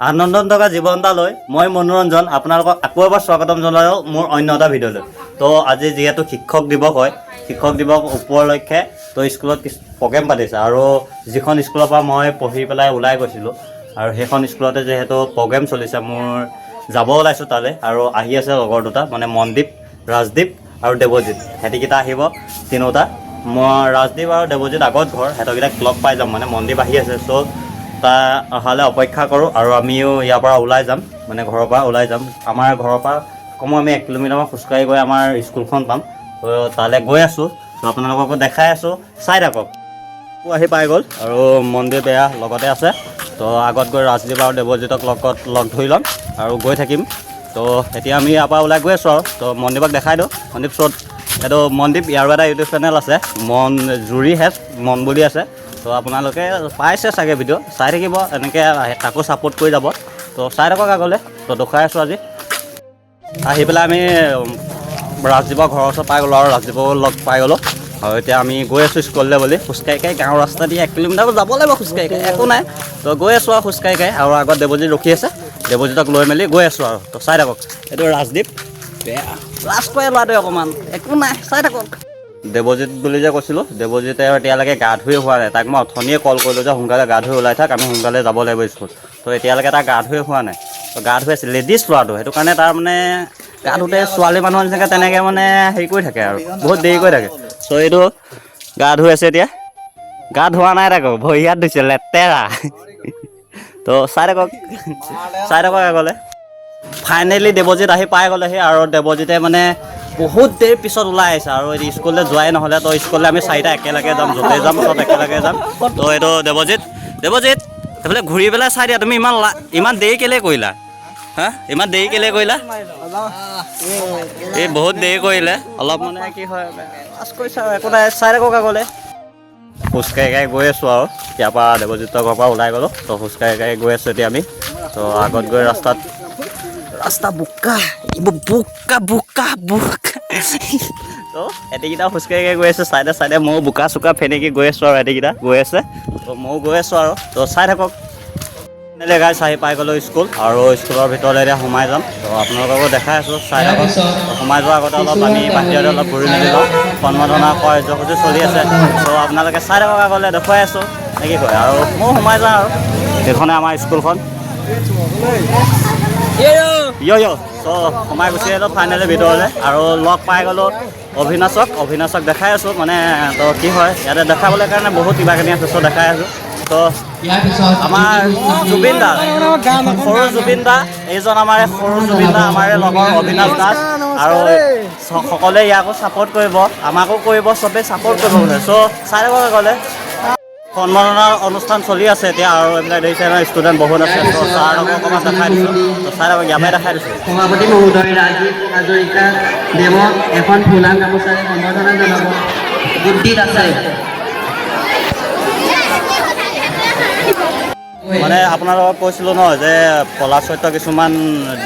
আনন্দন থকা জীৱন এটালৈ মই মনোৰঞ্জন আপোনালোকক আকৌ এবাৰ স্বাগতম জনালোঁ মোৰ অন্য এটা ভিডিঅ'লৈ। তো আজি যিহেতু শিক্ষক দিৱস হয়, শিক্ষক দিৱস উপলক্ষে তো স্কুলত প্ৰগ্ৰেম পাতিছে আৰু যিখন স্কুলৰ পৰা মই পঢ়ি পেলাই ওলাই গৈছিলোঁ আৰু সেইখন স্কুলতে যিহেতু প্ৰগ্ৰেম চলিছে, মোৰ যাব ওলাইছোঁ তালৈ। আৰু আহি আছে লগৰ দুটা, মানে মনদীপ, ৰাজদীপ আৰু দেৱজিৎ। সিহঁতিকেইটা আহিব তিনিওটা। মই ৰাজদীপ আৰু দেৱজিৎ আগত ঘৰ, সিহঁতকেইটাক লগ পাই যাম, মানে মনদীপ আহি আছে। চ' তাৰ অহালৈ অপেক্ষা কৰোঁ আৰু আমিও ইয়াৰ পৰা ওলাই যাম, মানে ঘৰৰ পৰা ওলাই যাম। আমাৰ ঘৰৰ পৰা কমেও আমি 1 কিলোমিটাৰমান খোজকাঢ়ি গৈ আমাৰ স্কুলখন পাম। তো তালৈ গৈ আছোঁ, তো আপোনালোককো দেখাই আছোঁ, চাই থাকক। আহি পাই গ'ল আৰু মনদীপ এয়া লগতে আছে। তো আগত গৈ ৰাজদীপ আৰু দেৱজিতক লগ ধৰি ল'ম আৰু গৈ থাকিম। তো এতিয়া আমি ইয়াৰ পৰা ওলাই গৈ আছোঁ আৰু। তো মনদীপক দেখাই দিওঁ। মনদীপ চ'ত এইটো মনদীপ, ইয়াৰো এটা ইউটিউব চেনেল আছে, জুৰি হেজ মন বুলি আছে। তো আপোনালোকে পাইছে চাগে, ভিডিঅ' চাই থাকিব, এনেকৈ তাকো ছাপোৰ্ট কৰি যাব। তো চাই থাকক আগলৈ। তো দেখুৱাই আছোঁ আজি। আহি পেলাই আমি ৰাজদীপৰ ঘৰৰ ওচৰত পাই গ'লোঁ আৰু ৰাজদীপক লগ পাই গ'লোঁ। আৰু এতিয়া আমি গৈ আছোঁ স্কুললৈ বুলি, খোজকাঢ়ি গাঁৱৰ ৰাস্তা দি 1 কিলোমিটাৰ যাব লাগিব খোজকাঢ়ি, একো নাই। তো গৈ আছোঁ আৰু খোজকাঢ়ি আৰু আগত দেৱজিৎ ৰখি আছে, দেৱজিতক লৈ মেলি গৈ আছোঁ আৰু। তো চাই থাকক। এইটো ৰাজদীপ, লাজ কৰে ল'ৰাটোৱে অকণমান, একো নাই, চাই থাকক। দেৱজিৎ বুলি যে কৈছিলোঁ, দেৱজিতে এতিয়ালৈকে গা ধুই হোৱা নাই। তাক মই অথনিয়ে কল কৰিলোঁ যে সোনকালে গা ধুই ওলাই থাক, আমি সোনকালে যাব লাগিব স্কুল। তো এতিয়ালৈকে তাৰ গা ধুই হোৱা নাই। তো গা ধুই আছে, লেডিজ ল'ৰাটো, সেইটো কাৰণে তাৰ মানে গা ধুতে ছোৱালী মানুহৰ নিচিনাকৈ তেনেকৈ মানে হেৰি কৰি থাকে আৰু বহুত দেৰি কৰি থাকে। চ' এইটো গা ধুই আছে এতিয়া, গা ধোৱা নাই তাকো, ভৰি হাত ধুইছে, লেতেৰা। তো চাই থাকক আগলৈ। ফাইনেলি দেৱজিৎ আহি পাই গ'লেহি আৰু দেৱজিতে মানে বহুত দেৰি পিছত ওলাই আহিছে আৰু স্কুললৈ যোৱাই নহ'লে। তো স্কুললৈ আমি 4টা একেলগে যাম, য'তেই যাম চব একেলগে যাম। তো এইটো দেৱজিৎ সেইফালে ঘূৰি পেলাই চাই দিয়া। তুমি ইমান দেৰি কেলৈ কৰিলা? হা, ইমান দেৰি কেলৈ কৰিলা? এই বহুত দেৰি কৰিলে, অলপ মানে কি হয় পাছ কৰিছে আৰু, একো নাই, চাই থাকক আগলৈ। খোজকাঢ়ি গৈ আছোঁ আৰু ইয়াৰ পৰা দেৱজিতৰ ঘৰৰ পৰা ওলাই গ'লোঁ। তো খোজকাঢ়ি গৈ আছোঁ এতিয়া আমি। তো আগত গৈ ৰাস্তা বোকা তো এটিকেইটা খোজকাঢ়ি গৈ আছোঁ, চাইডে ময়ো বোকা চোকা ফেনেকি গৈ আছোঁ আৰু এটিকেইটা গৈ আছে। তো ময়ো গৈ আছোঁ আৰু। তো চাই থাকক। এনেকৈ গাইছ আহি পাই গ'লোঁ স্কুল আৰু স্কুলৰ ভিতৰলৈ এতিয়া সোমাই যাম। তো আপোনালোককো দেখাই আছোঁ, চাই থাকক। সোমাই যোৱাৰ আগতে অলপ আমি বাহিৰতে অলপ ঘূৰি মেলি লওঁ, সম্বৰ্ধনা কাৰ্যসূচী চলি আছে। তো আপোনালোকে চাই থাকক আগলৈ, দেখুৱাই আছোঁ নে কি কয়। আৰু ময়ো সোমাই যাওঁ আৰু। এইখনে আমাৰ স্কুলখন। চ' সোমাই গুচি আহিলোঁ ফাইনেলি ভিতৰলৈ আৰু লগ পাই গ'লোঁ অভিনাশক দেখাই আছোঁ। মানে তো কি হয়, ইয়াতে দেখাবলৈ কাৰণে বহুত কিবাকিবি আছে, চ' দেখাই আছোঁ। তো আমাৰ জুবিন দা, সৰু জুবিন দা, এইজন আমাৰ সৰু জুবিন দা, আমাৰ লগৰ অভিনাশ দাস। আৰু সকলোৱে ইয়াকো ছাপোৰ্ট কৰিব, আমাকো কৰিব, চবেই ছাপোৰ্ট কৰিব বোলে। চ' চাই থাকক গ'লে। সন্মাননা অনুষ্ঠান চলি আছে এতিয়া আৰু এইবিলাক দেখিছে নহয়, ষ্টুডেণ্ট বহুত আছে। তো ছাৰক অকণমান দেখাই দিছোঁ। তো চাই থাকক, ইয়াতে দেখাই দিছোঁ। সভাপতি মহোদয় ৰাজীৱ হাজৰিকা দেৱক এখন ফুলা গামোচাৰে সম্বৰ্ধনা জনাব। বুদ্ধিত আছে। মানে আপোনালোকক কৈছিলোঁ নহয় যে কলাচৰিত্ৰ কিছুমান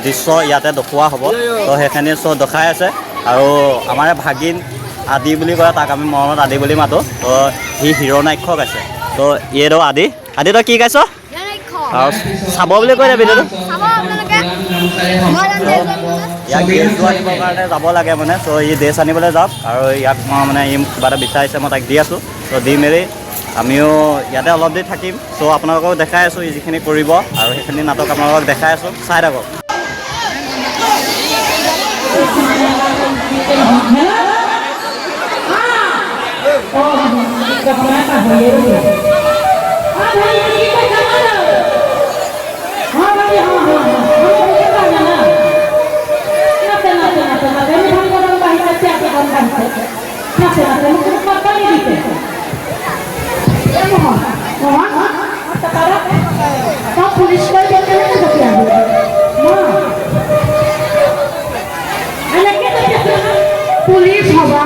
দৃশ্য ইয়াতে দেখুওৱা হ'ব। তো সেইখিনি চব দেখাই আছে। আৰু আমাৰ ভাগিন আদি বুলি কয়, তাক আমি মৰমত আদি বুলি মাতোঁ। তো সি হিৰ' নাক্ষক আছে। তো এইটো আদি তই কি গাইছ? আৰু চাব বুলি কৈ দে ভিডিঅ'টো। ইয়াক ড্ৰেছ আনিবৰ কাৰণে যাব লাগে মানে। চ' ই ড্ৰেছ আনিবলৈ যাওক আৰু ইয়াক মই মানে ই কিবা এটা বিচাৰিছে, মই তাক দি আছোঁ। ত' দি মেলি আমিও ইয়াতে অলপ দেৰি থাকিম। চ' আপোনালোকক দেখাই আছোঁ ই যিখিনি কৰিব আৰু সেইখিনি নাটক আপোনালোকক দেখাই আছোঁ, চাই থাকক। পুলিশ হবা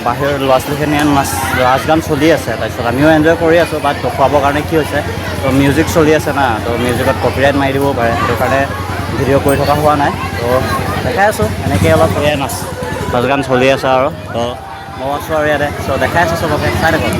বাহিৰৰ ল'ৰা ছোৱালীখিনিয়ে নাচ গান চলি আছে, তাৰপিছত আমিও এনজয় কৰি আছোঁ। বাট দেখুৱাবৰ কাৰণে কি হৈছে, তো মিউজিক চলি আছে না, তো মিউজিকত কপিৰাইট মাৰি দিব পাৰে, সেইটো কাৰণে ভিডিঅ' কৰি থকা হোৱা নাই। তো দেখাই আছোঁ এনেকৈ অলপ নাচ গান চলি আছে আৰু, তো মই আছোঁ আৰু ইয়াতে। চ' দেখাই আছোঁ চবকে, চাই থাকক।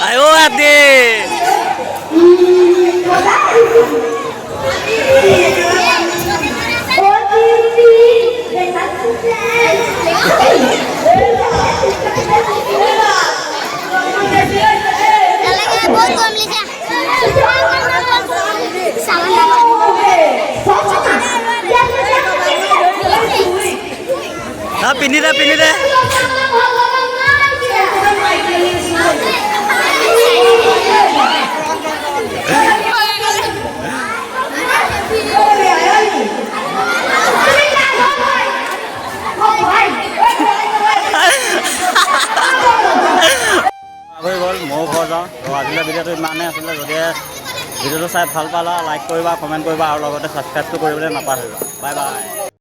Ayo adik. Pindah dah, pindah dah. হৈ গ'ল, ময়ো ঘৰ যাওঁ। তো আজিলৈ ভিডিঅ'টো ইমানেই আছিলে। যদি ভিডিঅ'টো চাই ভাল পালা, লাইক কৰিবা, কমেণ্ট কৰিবা আৰু লগতে ছাবস্ক্ৰাইবটো কৰিবলৈ নাপাহৰিবা। Bye bye.